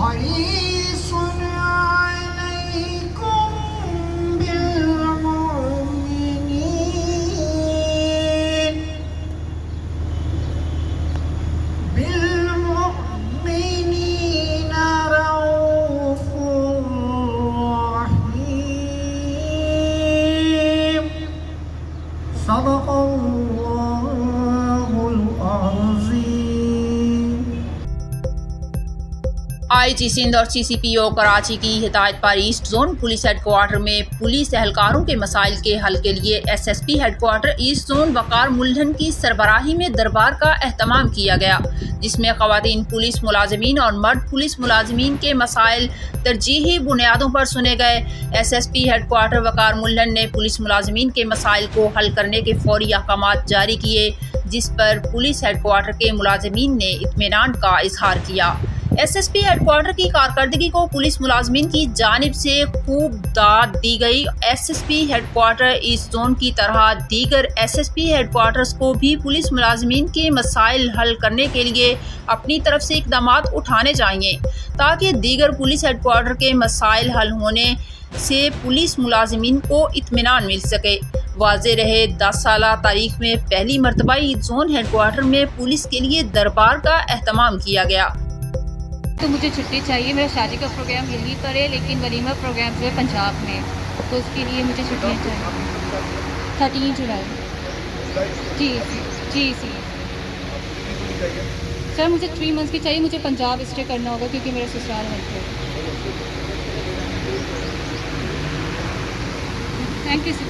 حريص عليكم بالمؤمنين رؤوف رحيم صدق الله العظيم। आईजी सिंध और सीसीपीओ कराची की हिदायत पर ईस्ट जोन पुलिस हेडक्वार्टर में पुलिस एहलकारों के मसाइल के हल के लिए एसएसपी हेडक्वार्टर ईस्ट जोन वकार मुल्हन की सरबराही में दरबार का एहतमाम किया गया, जिसमें खवातीन पुलिस मुलाजिमीन और मर्द पुलिस मुलाजिमीन के मसाइल तरजीही बुनियादों पर सुने गए। एसएसपी हेडक्वार्टर वकार मुल्हन ने पुलिस मुलाजिमीन के मसाइल को हल करने के फौरी अहकामात जारी किए, जिस पर पुलिस हेडक्वार्टर के मुलाजिमीन ने इत्मीनान का इजहार किया। एसएसपी हेडक्वार्टर की कारकर्दगी को पुलिस मुलाजमीन की जानिब से खूब दाद दी गई। एसएसपी हेडक्वार्टर ईस्ट जोन की तरह दीगर एसएसपी हेडक्वार्टर्स को भी पुलिस मुलाजमीन के मसाइल हल करने के लिए अपनी तरफ से इकदाम उठाने चाहिए, ताकि दीगर पुलिस हेडक्वार्टर के मसाइल हल होने से पुलिस मुलाजमीन को इत्मीनान मिल सके। वाज़े रहे 10 साला तारीख में पहली मरतबा ईस्ट जोन हेडक्वार्टर में पुलिस के लिए दरबार का एहतमाम किया गया। तो मुझे छुट्टी चाहिए, मेरा शादी का प्रोग्राम यहीं पर है, लेकिन वलीमा प्रोग्राम जो है पंजाब में, तो उसके लिए मुझे छुट्टियाँ चाहिए। 13 जुलाई। जी जी जी सर, मुझे 3 मंथ्स की चाहिए। मुझे पंजाब स्टे करना होगा क्योंकि मेरा ससुराल है। Thank you sir.